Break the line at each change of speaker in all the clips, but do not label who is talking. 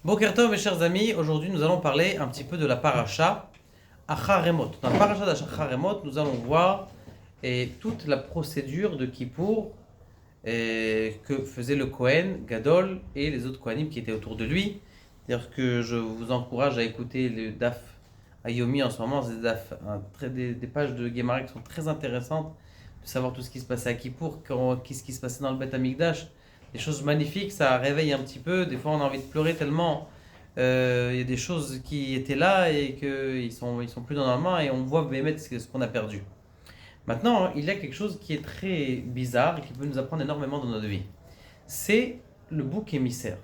Boker Tov, mes chers amis, aujourd'hui nous allons parler un petit peu de la paracha Acharemot. Dans la paracha d'Acharemot, nous allons voir toute la procédure de Kippour que faisait le Kohen Gadol et les autres Kohanim qui étaient autour de lui. C'est-à-dire que je vous encourage à écouter le Daf Ayomi en ce moment, c'est des pages de Gemara qui sont très intéressantes, de savoir tout ce qui se passait à Kippour, ce qui se passait dans le Beth Amikdash. Des choses magnifiques, ça réveille un petit peu. Des fois, on a envie de pleurer tellement il y a des choses qui étaient là et qu'ils sont plus dans la main et on voit Bémet ce qu'on a perdu. Maintenant, il y a quelque chose qui est très bizarre et qui peut nous apprendre énormément dans notre vie. C'est le bouc émissaire.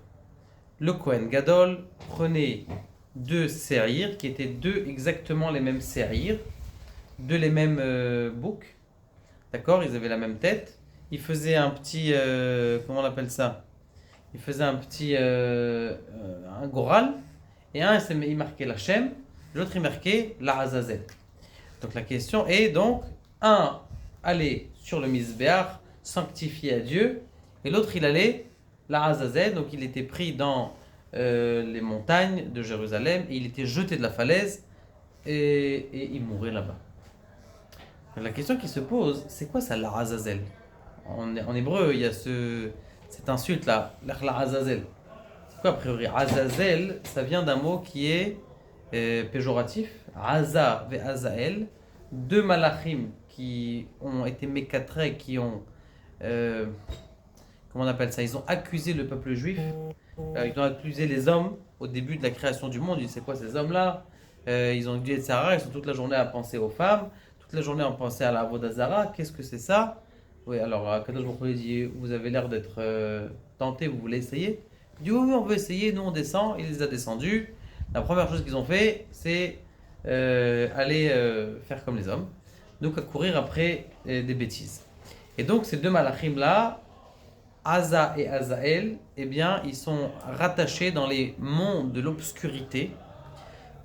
Le Kohen Gadol prenait deux séirs qui étaient deux exactement les mêmes séirs, deux les mêmes boucs. D'accord, ils avaient la même tête. Il faisait un petit, comment on appelle ça? Il faisait un petit, un goral, et un il marquait la Shem, l'autre il marquait la Azazel. Donc la question est donc, un allait sur le Mizbeach, sanctifié à Dieu, et l'autre il allait la Azazel, donc il était pris dans les montagnes de Jérusalem, et il était jeté de la falaise, et il mourait là-bas. La question qui se pose, c'est quoi ça la Azazel? En hébreu, il y a cette insulte là, la Azazel. C'est quoi a priori? Azazel, ça vient d'un mot qui est péjoratif. Aza ve Azael, deux malachim qui ont été mécatrés, qui ont, comment on appelle ça? Ils ont accusé le peuple juif. Ils ont accusé les hommes au début de la création du monde. Ils disent c'est quoi ces hommes-là? Ils ont dit Sarah, ils sont toute la journée à penser aux femmes, toute la journée à penser à la Avodah. Qu'est-ce que c'est ça? Oui, alors Kadosh Baruch Hu dit vous avez l'air d'être tenté, vous voulez essayer? Il dit oui, on veut essayer, nous on descend. Il les a descendus. La première chose qu'ils ont fait, c'est aller faire comme les hommes, donc à courir après des bêtises. Et donc ces deux malachim là, Asa et Azael, eh bien ils sont rattachés dans les monts de l'obscurité.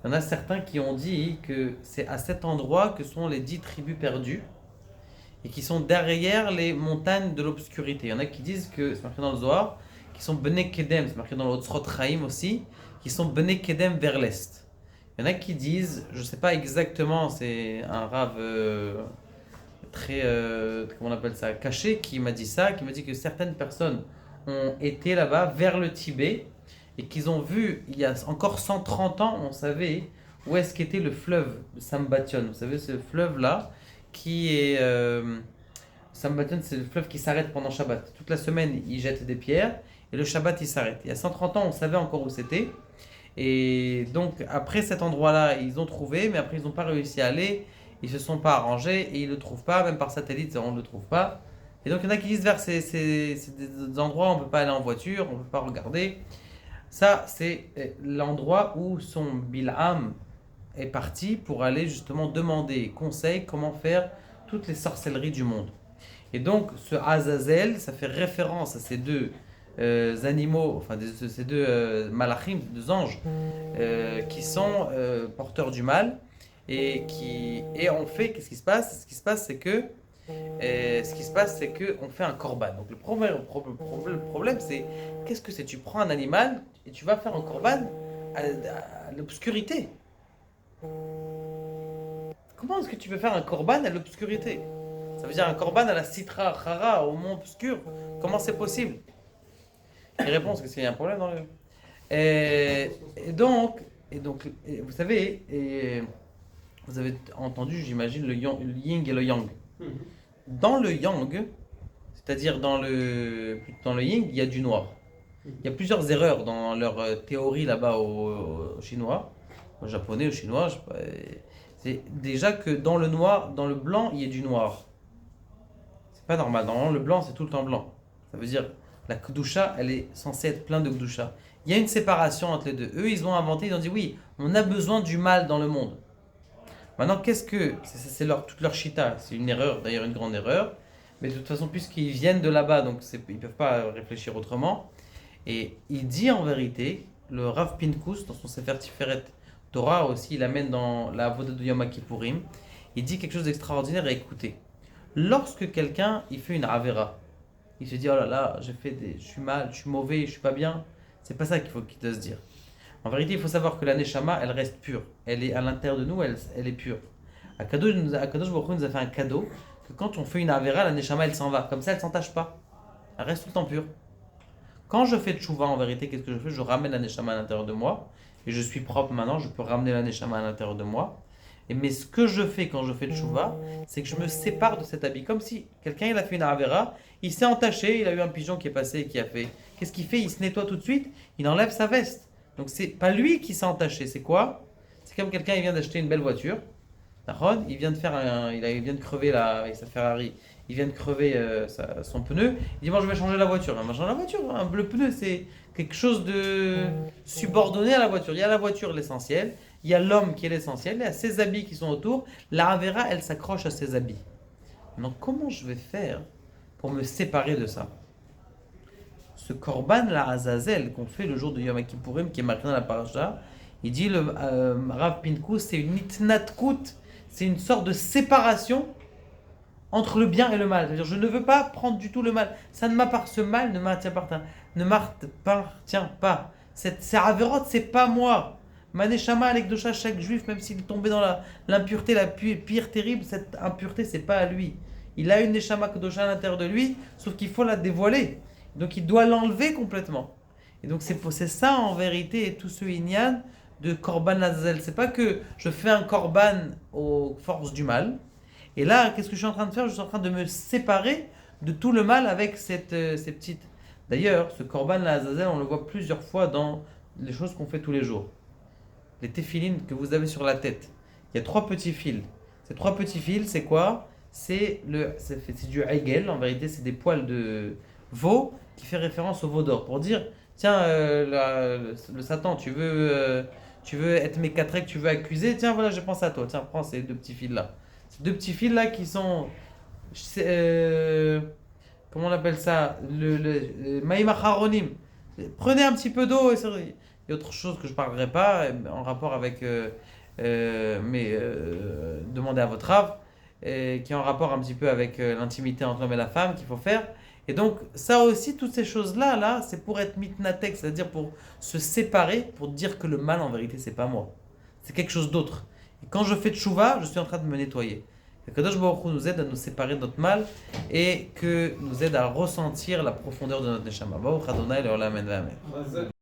Il y en a certains qui ont dit que c'est à cet endroit que sont les 10 tribus perdues et qui sont derrière les montagnes de l'obscurité. Il y en a qui disent que, c'est marqué dans le Zohar, qui sont Bnei Kedem, c'est marqué dans le Otzrot Chaim aussi, qui sont Bnei Kedem vers l'est. Il y en a qui disent, je ne sais pas exactement, c'est un rave très, comment on appelle ça, caché, qui m'a dit ça, qui m'a dit que certaines personnes ont été là-bas, vers le Tibet, et qu'ils ont vu, il y a encore 130 ans, on savait où est-ce qu'était le fleuve de Sambation. Vous savez, ce fleuve-là, qui est... Sambation, c'est le fleuve qui s'arrête pendant Shabbat. Toute la semaine, il jette des pierres, et le Shabbat, il s'arrête. Il y a 130 ans, on savait encore où c'était. Et donc, après cet endroit-là, ils ont trouvé, mais après, ils n'ont pas réussi à aller. Ils ne se sont pas arrangés, et ils ne le trouvent pas, même par satellite, on ne le trouve pas. Et donc, il y en a qui disent vers ces endroits, on ne peut pas aller en voiture, on ne peut pas regarder. Ça, c'est l'endroit où son Bil'am est parti pour aller justement demander conseil comment faire toutes les sorcelleries du monde. Et donc, ce Azazel, ça fait référence à ces deux animaux, enfin ces deux malachim, deux anges, qui sont porteurs du mal et on fait, qu'est-ce qui se passe? Ce qui se passe, c'est que on fait un korban. Donc le problème, c'est qu'est-ce que c'est? Tu prends un animal et tu vas faire un korban à l'obscurité. Comment est-ce que tu peux faire un korban à l'obscurité? Ça veut dire un korban à la citra chara, au mont obscur. Comment c'est possible? Les réponses, est-ce qu'il y a un problème dans le... Et donc, vous savez, vous avez entendu, j'imagine, le yin et le yang. Dans le yang, c'est-à-dire dans le yin, il y a du noir. Il y a plusieurs erreurs dans leur théorie là-bas au chinois, au japonais, au chinois. C'est déjà que dans le noir, dans le blanc, il y a du noir. C'est pas normal. Normalement, le blanc, c'est tout le temps blanc. Ça veut dire la Kedusha, elle est censée être pleine de Kedusha. Il y a une séparation entre les deux. Eux, ils ont inventé, ils ont dit oui, on a besoin du mal dans le monde. Maintenant, qu'est-ce que... C'est toute leur shita. C'est une erreur, d'ailleurs une grande erreur. Mais de toute façon, puisqu'ils viennent de là-bas, donc ils ne peuvent pas réfléchir autrement. Et il dit en vérité, le Rav Pinkus, dans son Sefer Tiferet Torah aussi, il amène dans la Avodah de Yom Kippourim, il dit quelque chose d'extraordinaire à écouter. Lorsque quelqu'un, il fait une avera, il se dit, oh là là, je suis mal, je suis mauvais, je suis pas bien. C'est pas ça qu'il doit se dire. En vérité, il faut savoir que la Neshama, elle reste pure. Elle est à l'intérieur de nous, elle est pure. Akadosh Baruch Hu nous a fait un cadeau que quand on fait une Avera, la Neshama, elle s'en va. Comme ça, elle ne s'entache pas. Elle reste tout le temps pure. Quand je fais Tchouva, en vérité, qu'est-ce que je fais? Je ramène la Neshama à l'intérieur de moi. Et je suis propre maintenant, je peux ramener la Neshama à l'intérieur de moi. Mais ce que je fais quand je fais Tchouva, c'est que je me sépare de cet habit. Comme si quelqu'un il a fait une Avera, il s'est entaché, il a eu un pigeon qui est passé et qui a fait. Qu'est-ce qu'il fait? Il se nettoie tout de suite, il enlève sa veste. Donc c'est pas lui qui s'est entaché, c'est quoi? C'est comme quelqu'un il vient d'acheter une belle voiture. Il vient de faire il vient de crever sa Ferrari. Il vient de crever son pneu. Il dit bon, je vais changer la voiture. Ben, changer la voiture. Hein. Le pneu, c'est quelque chose de subordonné à la voiture. Il y a la voiture, l'essentiel. Il y a l'homme qui est l'essentiel. Il y a ses habits qui sont autour. La Avera, elle s'accroche à ses habits. Donc, comment je vais faire pour me séparer de ça? Ce korban, la Azazel, qu'on fait le jour de Yom Kippourim, qui est marqué dans la paracha, il dit le Rav Pinkus, c'est une itnatkut, c'est une sorte de séparation entre le bien et le mal. C'est-à-dire, je ne veux pas prendre du tout le mal. Ça ne m'appartient, ce mal ne m'appartient pas. Ces avérotes, c'est pas moi. Maneshama Alekdosha, chaque juif, même s'il est tombé dans l'impureté la pire terrible, cette impureté, c'est pas à lui. Il a une Neshama Kedosha à l'intérieur de lui, sauf qu'il faut la dévoiler. Donc il doit l'enlever complètement. Et donc c'est ça en vérité tout ce inyan de Korban Azazel. C'est pas que je fais un Korban aux forces du mal. Et là, qu'est-ce que je suis en train de faire? Je suis en train de me séparer de tout le mal avec ces petites. D'ailleurs, ce Korban Azazel, on le voit plusieurs fois dans les choses qu'on fait tous les jours. Les téphilines que vous avez sur la tête. Il y a 3 petits fils. Ces 3 petits fils, c'est quoi? C'est du Hegel, en vérité, c'est des poils de veau qui fait référence au veau d'or. Pour dire, tiens, le Satan, tu veux être mécatrec, tu veux accuser, tiens, voilà, je pense à toi, tiens, prends ces 2 petits fils-là. Ces 2 petits fils-là qui sont, comment on appelle ça? Le Maïm Acharonim. Prenez un petit peu d'eau, il y a autre chose que je ne parlerai pas en rapport avec, demandez à votre Rav, qui est en rapport un petit peu avec l'intimité entre l'homme et la femme qu'il faut faire. Et donc, ça aussi, toutes ces choses-là, c'est pour être mitnatek, c'est-à-dire pour se séparer, pour dire que le mal, en vérité, c'est pas moi. C'est quelque chose d'autre. Et quand je fais tchouva, je suis en train de me nettoyer. Que Kadosh Baruch Hu nous aide à nous séparer de notre mal et que nous aide à ressentir la profondeur de notre neshama. Baruch Adonai, Le'olam, Amen.